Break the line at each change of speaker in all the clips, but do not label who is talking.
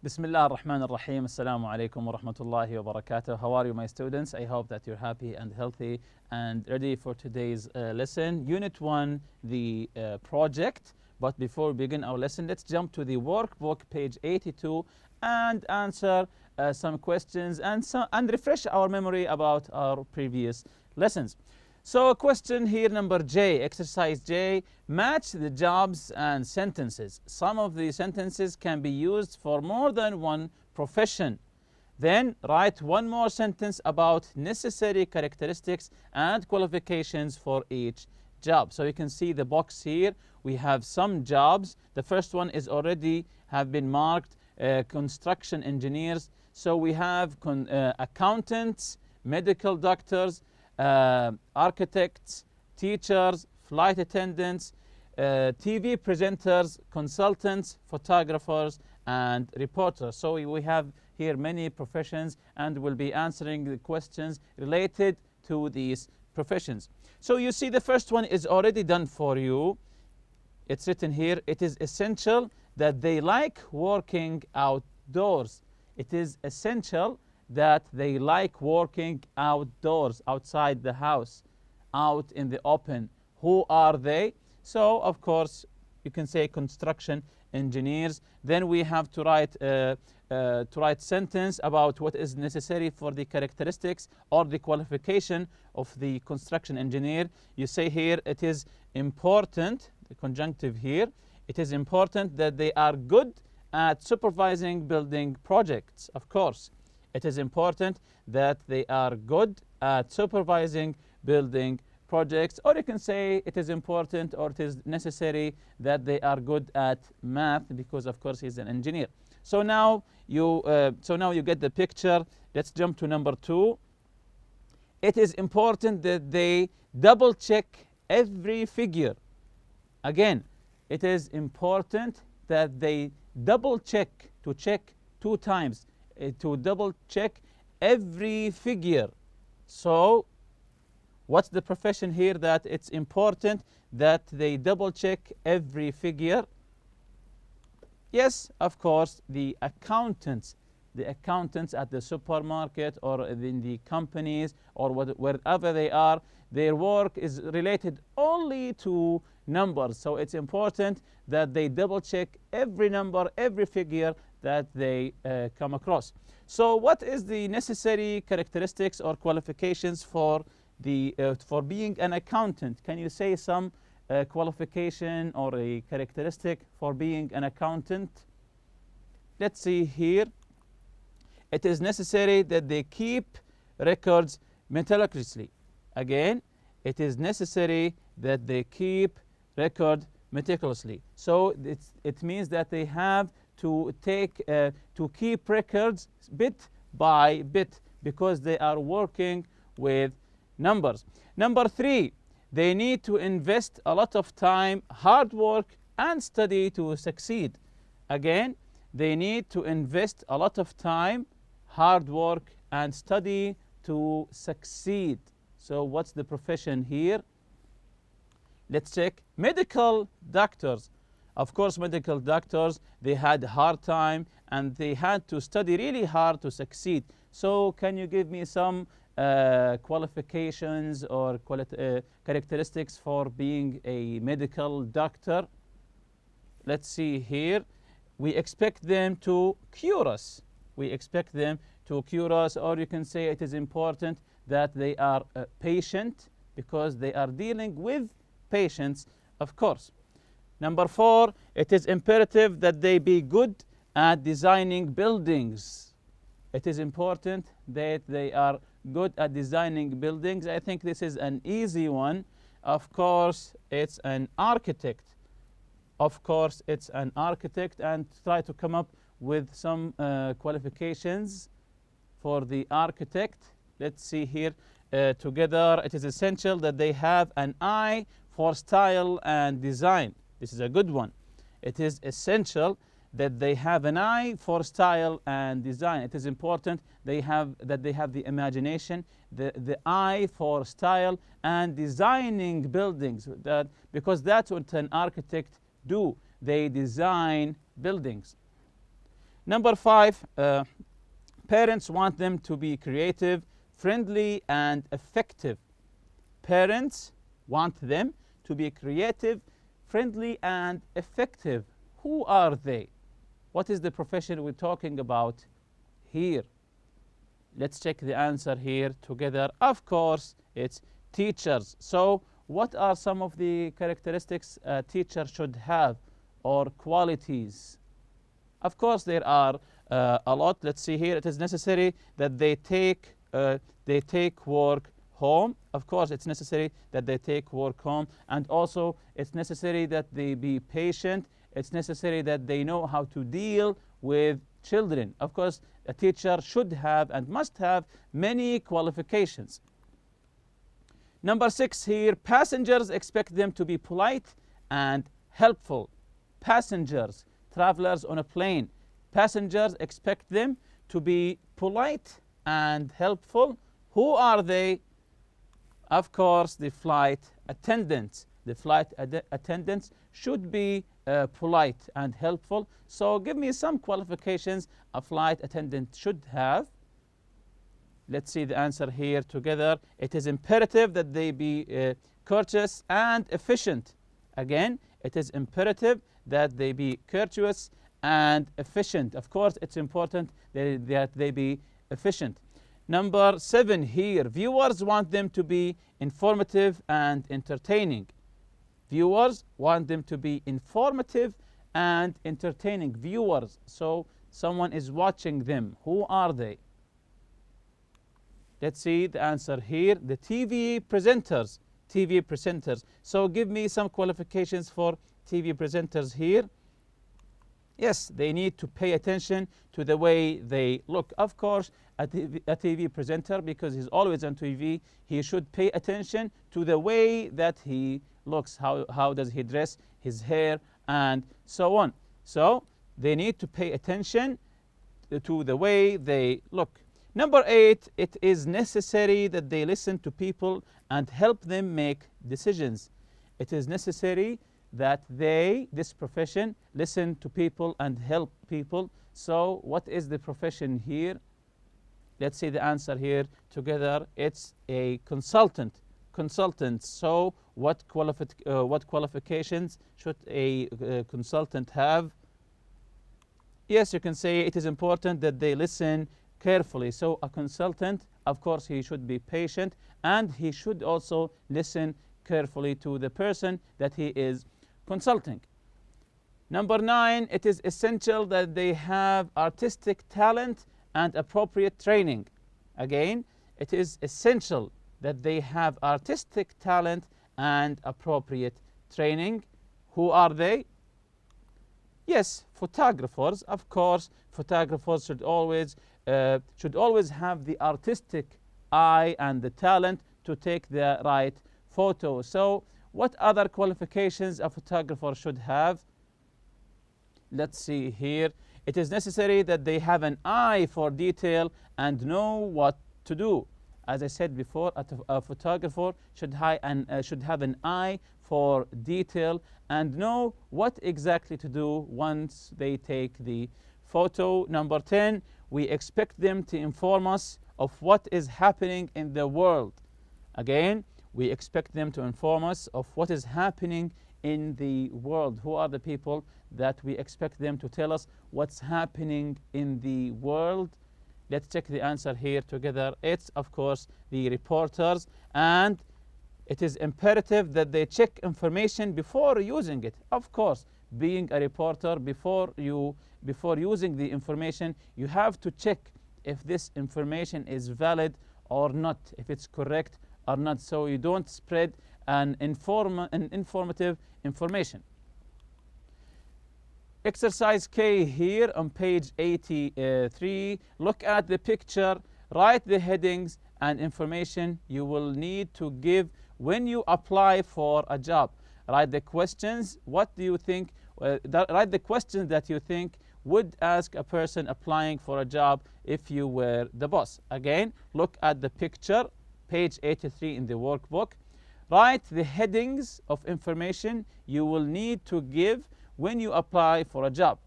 Bismillah ar-Rahman ar-Rahim. Assalamu alaikum wa rahmatullahi wa barakatuh. How are you, my students? I hope that you're happy and healthy and ready for today's lesson. Unit 1, the project. But before we begin our lesson, let's jump to the workbook, page 82, and answer some questions and refresh our memory about our previous lessons. So question here number J, exercise J, match the jobs and sentences. Some of the sentences can be used for more than one profession. Then write one more sentence about necessary characteristics and qualifications for each job. So you can see the box here. We have some jobs. The first one is already have been marked construction engineers. So we have accountants, medical doctors, architects, teachers, flight attendants, TV presenters, consultants, photographers, and reporters. So we have here many professions, and we'll be answering the questions related to these professions. So you see the first one is already done for you. It's written here, it is essential that they like working outdoors. It is essential that they like working outdoors, outside the house, out in the open. Who are they? So, of course, you can say construction engineers. Then we have to write sentence about what is necessary for the characteristics or the qualification of the construction engineer. You say here, it is important, the conjunctive here, it is important that they are good at supervising building projects, of course. It is important that they are good at supervising building projects, or you can say it is important or it is necessary that they are good at math, because of course he's an engineer. So now you get the picture. Let's jump to number 2. It is important that they double check every figure. Again, it is important that they double check, to check 2 times. To double check every figure. So what's the profession here that it's important that they double check every figure? Yes, of course, the accountants at the supermarket or in the companies or wherever they are, their work is related only to numbers. So it's important that they double check every number, every figure that they come across. So what is the necessary characteristics or qualifications for being an accountant? Can you say some qualification or a characteristic for being an accountant? Let's see here. It is necessary that they keep records meticulously. Again, it is necessary that they keep record meticulously. So it means that they have to keep records bit by bit, because they are working with numbers. Number 3, they need to invest a lot of time, hard work, and study to succeed. Again, they need to invest a lot of time, hard work, and study to succeed. So what's the profession here? Let's check. Medical doctors. Of course, medical doctors, they had a hard time and they had to study really hard to succeed. So can you give me some qualifications or characteristics for being a medical doctor? Let's see here. We expect them to cure us. We expect them to cure us, or you can say it is important that they are patient, because they are dealing with patients, of course. Number 4, it is imperative that they be good at designing buildings. It is important that they are good at designing buildings. I think this is an easy one. Of course, it's an architect. Of course, it's an architect, and try to come up with some qualifications for the architect. Let's see here together. It is essential that they have an eye for style and design. This is a good one. It is essential that they have an eye for style and design. It is important that they have the imagination, the eye for style and designing buildings, because that's what an architect do. They design buildings. Number 5, parents want them to be creative, friendly, and effective. Parents want them to be creative, friendly, and effective. Who are they? What is the profession we're talking about here? Let's check the answer here together. Of course, it's teachers. So, what are some of the characteristics a teacher should have or qualities? Of course, there are a lot. Let's see here. It is necessary that they take work home. Of course, it's necessary that they take work home, and also it's necessary that they be patient. It's necessary that they know how to deal with children. Of course, a teacher should have and must have many qualifications. Number 6 here, passengers expect them to be polite and helpful. Passengers, travelers on a plane, passengers expect them to be polite and helpful. Who are they? Of course, the flight attendants. The flight attendants should be polite and helpful. So give me some qualifications a flight attendant should have. Let's see the answer here together. It is imperative that they be courteous and efficient. Again, it is imperative that they be courteous and efficient. Of course, it's important that they be efficient. Number 7 here, viewers want them to be informative and entertaining. Viewers want them to be informative and entertaining. Viewers, so someone is watching them. Who are they? Let's see the answer here. The TV presenters. TV presenters. So give me some qualifications for TV presenters here. Yes, they need to pay attention to the way they look. Of course, a TV presenter, because he's always on TV, he should pay attention to the way that he looks. How does he dress, his hair, and so on. So they need to pay attention to the way they look. Number 8, it is necessary that they listen to people and help them make decisions. It is necessary that this profession, listen to people and help people. So what is the profession here? Let's see the answer here together. It's a consultant. Consultant. So what qualifications should a consultant have? Yes, you can say it is important that they listen carefully. So a consultant, of course, he should be patient, and he should also listen carefully to the person that he is consulting. Number 9, it is essential that they have artistic talent and appropriate training. Again, it is essential that they have artistic talent and appropriate training. Who are they? Yes, photographers. Of course, photographers should always have the artistic eye and the talent to take the right photo. So what other qualifications a photographer should have? Let's see here. It is necessary that they have an eye for detail and know what to do. As I said before, a photographer should have an eye for detail and know what exactly to do once they take the photo. Number 10, we expect them to inform us of what is happening in the world. Again, we expect them to inform us of what is happening in the world. Who are the people that we expect them to tell us what's happening in the world? Let's check the answer here together. It's, of course, the reporters, and it is imperative that they check information before using it. Of course, being a reporter, before using the information, you have to check if this information is valid or not, if it's correct or not, so you don't spread an informative information. Exercise K here on page 83. Look at the picture, write the headings and information you will need to give when you apply for a job. Write the questions. What do you think? Write the questions that you think would ask a person applying for a job if you were the boss. Again, look at the picture, page 83 in the workbook. Write the headings of information you will need to give when you apply for a job.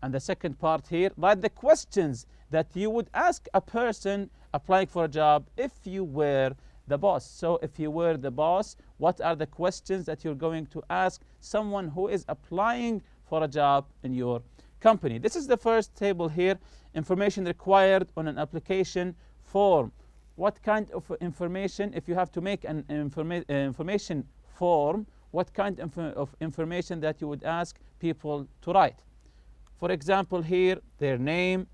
And the second part here, write the questions that you would ask a person applying for a job if you were the boss. So if you were the boss, what are the questions that you're going to ask someone who is applying for a job in your company? This is the first table here. Information required on an application form. What kind of information, if you have to make an information form, what kind of information that you would ask people to write? For example, here, their name,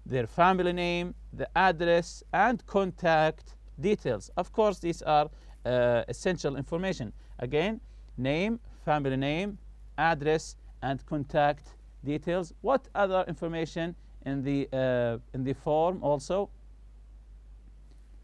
their family name, the address, and contact details. Of course, these are essential information. Again, name, family name, address, and contact details. What other information in the form also?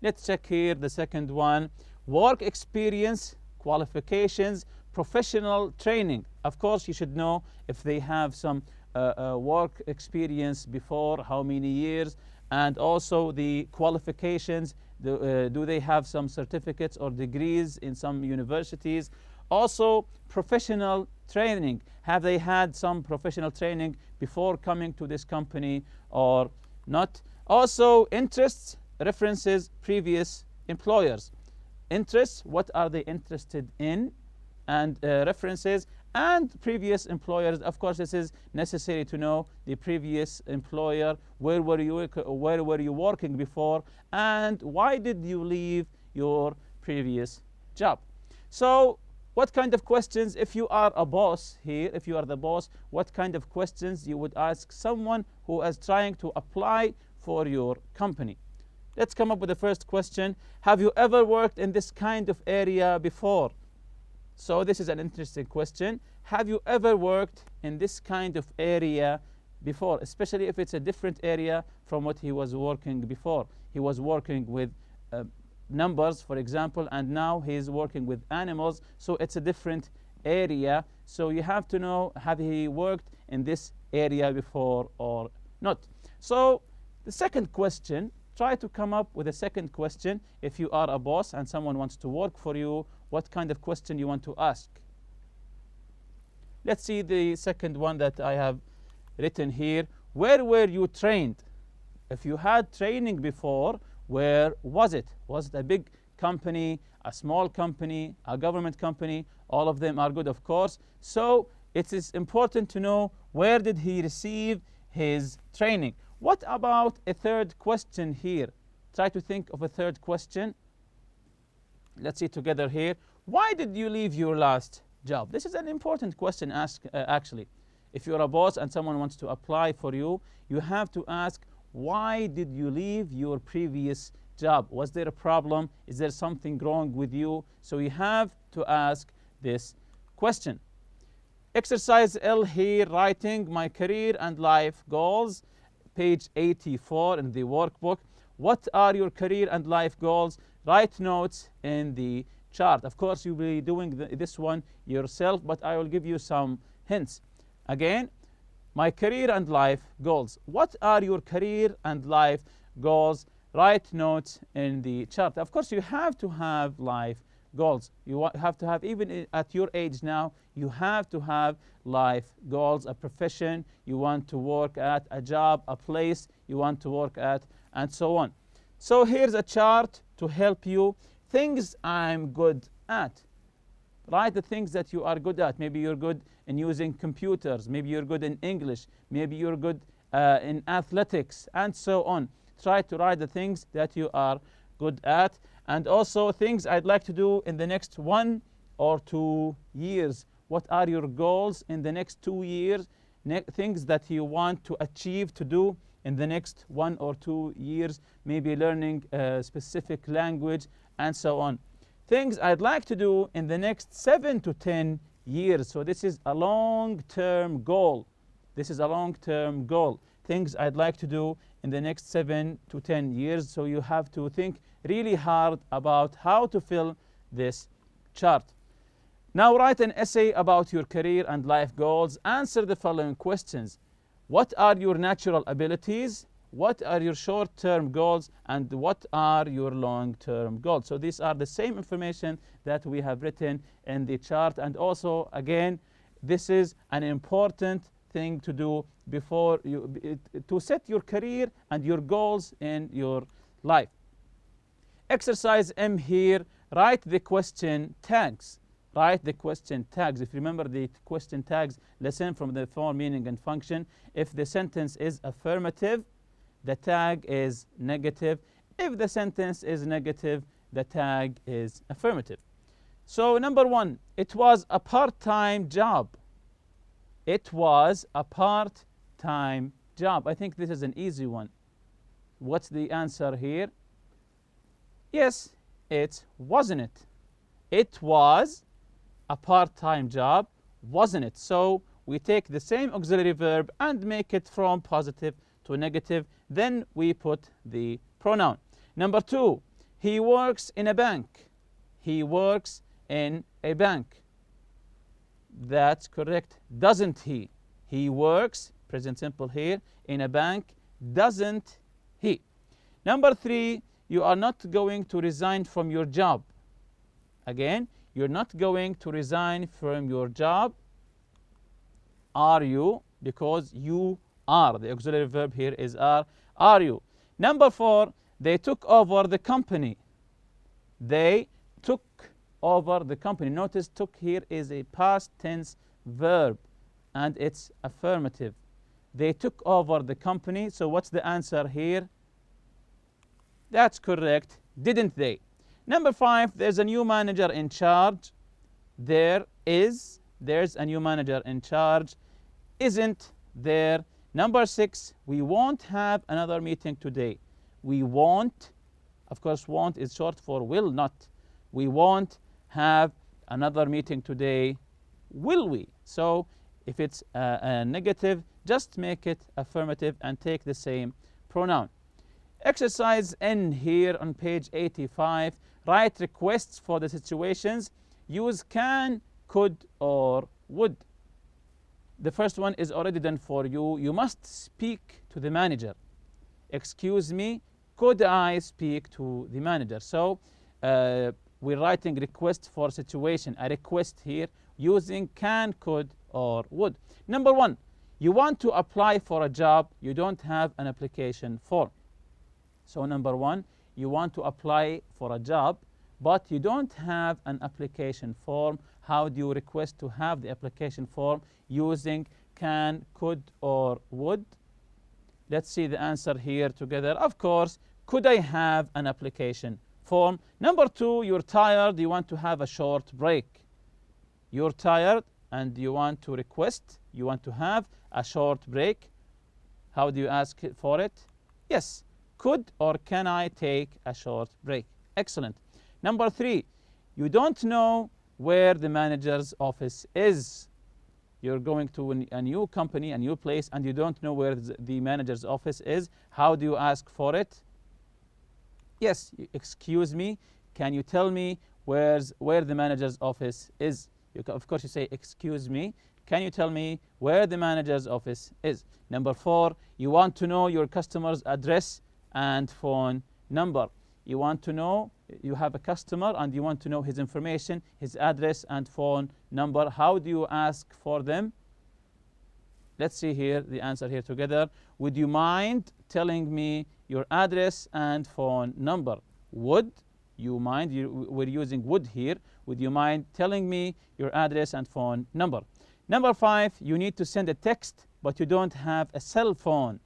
Let's check here the second one. Work experience, qualifications, professional training. Of course, you should know if they have some work experience before, how many years, and also the qualifications. Do they have some certificates or degrees in some universities? Also, professional training. Have they had some professional training before coming to this company or not? Also, interests, references, previous employers. Interests, what are they interested in? And references and previous employers. Of course, this is necessary to know the previous employer. Where were you working before, and why did you leave your previous job? So what kind of questions, if you are a boss here, if you are the boss, what kind of questions you would ask someone who is trying to apply for your company? Let's come up with the first question. Have you ever worked in this kind of area before? So this is an interesting question. Have you ever worked in this kind of area before? Especially if it's a different area from what he was working before. He was working with numbers, for example, and now he's working with animals. So it's a different area. So you have to know, have he worked in this area before or not? So the second question, try to come up with a second question. If you are a boss and someone wants to work for you, what kind of question you want to ask? Let's see the second one that I have written here. Where were you trained? If you had training before, where was it? Was it a big company, a small company, a government company? All of them are good, of course. So it is important to know, where did he receive his training? What about a third question here? Try to think of a third question. Let's see together here. Why did you leave your last job? This is an important question actually. If you're a boss and someone wants to apply for you, you have to ask, why did you leave your previous job? Was there a problem? Is there something wrong with you? So you have to ask this question. Exercise L here, writing my career and life goals. Page 84 in the workbook. What are your career and life goals? Write notes in the chart. Of course, you'll be doing this one yourself, but I will give you some hints. Again, my career and life goals. What are your career and life goals? Write notes in the chart. Of course, you have to have life goals. You have to have, even at your age now, you have to have life goals, a profession you want to work at, a job, a place you want to work at, and so on. So here's a chart to help you. Things I'm good at. Write the things that you are good at. Maybe you're good in using computers. Maybe you're good in English. Maybe you're good in athletics, and so on. Try to write the things that you are good at. And also things I'd like to do in the next 1 or 2 years. What are your goals in the next 2 years? Things that you want to achieve, to do in the next 1 or 2 years. Maybe learning a specific language, and so on. Things I'd like to do in the next 7 to 10 years. So this is a long-term goal. This is a long-term goal. Things I'd like to do in the next 7 to 10 years. So you have to think really hard about how to fill this chart. Now write an essay about your career and life goals. Answer the following questions. What are your natural abilities? What are your short-term goals? And what are your long-term goals? So these are the same information that we have written in the chart. And also, again, this is an important thing to do before to set your career and your goals in your life. Exercise M here, write the question tags. Write the question tags. If you remember the question tags lesson from the form, meaning, and function, if the sentence is affirmative, the tag is negative. If the sentence is negative, the tag is affirmative. So number 1, it was a part-time job. It was a part-time job. I think this is an easy one. What's the answer here? Yes, it wasn't it. It was a part-time job, wasn't it? So we take the same auxiliary verb and make it from positive to negative. Then we put the pronoun. Number 2, he works in a bank. He works in a bank. That's correct. Doesn't he? He works, present simple here, in a bank. Doesn't he? Number 3, you are not going to resign from your job. Again, you're not going to resign from your job. Are you? Because you are. The auxiliary verb here is are. Are you? Number 4, they took over the company. They took over the company. Notice took here is a past tense verb and it's affirmative. They took over the company. So what's the answer here? That's correct. Didn't they? Number 5, there's a new manager in charge. There's a new manager in charge. Isn't there? Number 6, we won't have another meeting today. We won't, of course, won't is short for will not. We won't have another meeting today, will we? So if it's a negative, just make it affirmative and take the same pronoun. Exercise N here on page 85. Write requests for the situations. Use can, could, or would. The first one is already done for you. You must speak to the manager. Excuse me, could I speak to the manager? So we're writing request for situation, a request here using can, could, or would. Number 1, you want to apply for a job. You don't have an application form. So number 1, you want to apply for a job, but you don't have an application form. How do you request to have the application form? Using can, could, or would. Let's see the answer here together. Of course, could I have an application form? Number 2, you're tired. You want to have a short break. You're tired and you want to request, you want to have a short break. How do you ask for it? Yes. Could or can I take a short break? Excellent. Number 3, you don't know where the manager's office is. You're going to a new company, a new place, and you don't know where the manager's office is. How do you ask for it? Yes, excuse me, can you tell me where the manager's office is? Of course, you say, excuse me, can you tell me where the manager's office is? Number 4, you want to know your customer's address and phone number. You want to know, you have a customer and you want to know his information, his address and phone number. How do you ask for them? Let's see here the answer here together. Would you mind telling me your address and phone number? Would you mind? We're using would here. Would you mind telling me your address and phone number? Number 5, you need to send a text, but you don't have a cell phone.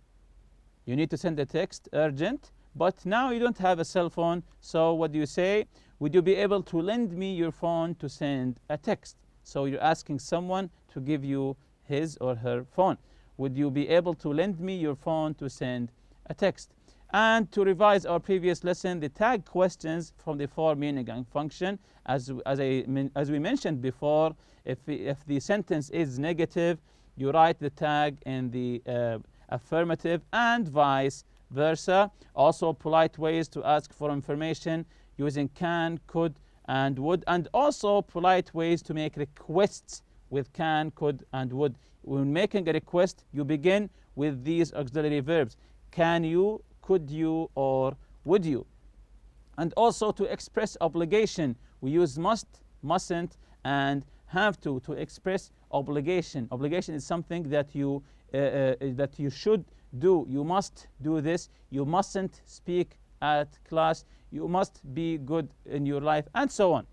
You need to send a text, urgent, but now you don't have a cell phone. So what do you say? Would you be able to lend me your phone to send a text? So you're asking someone to give you his or her phone. Would you be able to lend me your phone to send a text? And to revise our previous lesson, the tag questions from the form, meaning, and function. As we mentioned before, if the sentence is negative, you write the tag in the affirmative and vice versa. Also, polite ways to ask for information using can, could, and would. And also polite ways to make requests with can, could, and would. When making a request, you begin with these auxiliary verbs. Can you, could you, or would you? And also to express obligation, we use must, mustn't, and have to express obligation. Obligation is something that you should do. You must do this. You mustn't speak at class. You must be good in your life, and so on.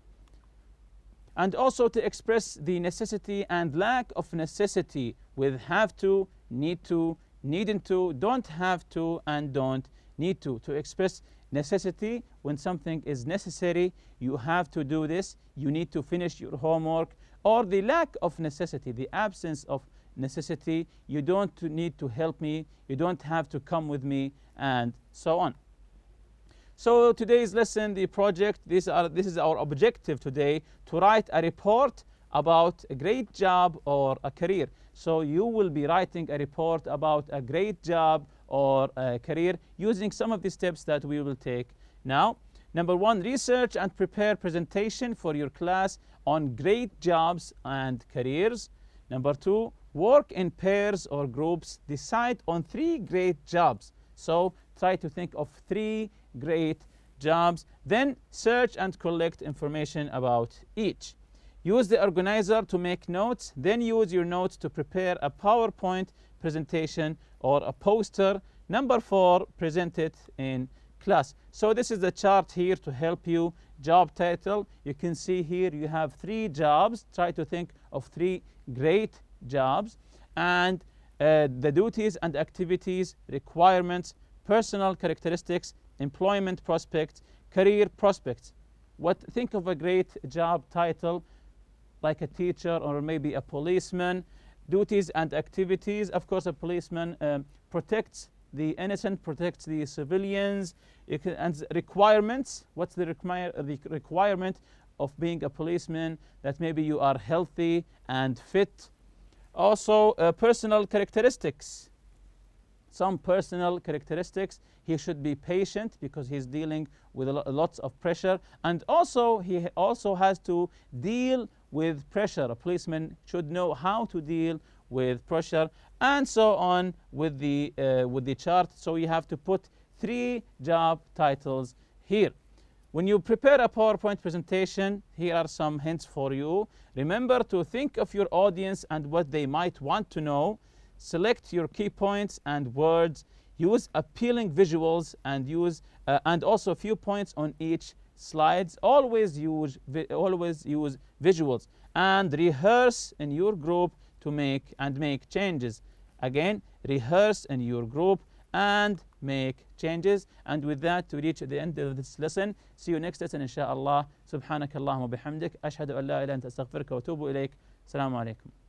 And also to express the necessity and lack of necessity with have to, need to, needn't to, don't have to, and don't need to. To express necessity when something is necessary, you have to do this, you need to finish your homework, or the lack of necessity, the absence of necessity, you don't need to help me, you don't have to come with me, and so on. So today's lesson, the project, this is our objective today, to write a report about a great job or a career. So you will be writing a report about a great job or a career using some of the steps that we will take now. Number one, research and prepare presentation for your class on great jobs and careers. Number two, work in pairs or groups. Decide on 3 great jobs. So try to think of 3 great jobs. Then search and collect information about each. Use the organizer to make notes. Then use your notes to prepare a PowerPoint presentation or a poster. Number 4, present it in class. So this is the chart here to help you. Job title, you can see here you have 3 jobs. Try to think of 3 great jobs. And the duties and activities, requirements, personal characteristics, employment prospects, career prospects. Think of a great job title, like a teacher or maybe a policeman. Duties and activities, of course, a policeman protects the innocent, protects the civilians. And requirements, what's the requirement of being a policeman? That maybe you are healthy and fit. Also, personal characteristics. Some personal characteristics, he should be patient because he's dealing with lots of pressure, and also he also has to deal with pressure. A policeman should know how to deal with pressure, and so on with the chart. So you have to put 3 job titles here. When you prepare a PowerPoint presentation, here are some hints for you. Remember to think of your audience and what they might want to know. Select your key points and words. Use appealing visuals and also a few points on each slides. Always use visuals, and rehearse in your group to make changes. Again, rehearse in your group and make changes. And with that, we reach the end of this lesson. See you next lesson, inshallah. Subhanakallahumma bihamdik. Ashhadu an la ilaha illa anta astaghfiruka wa atubu ilayk. Assalamu alaikum.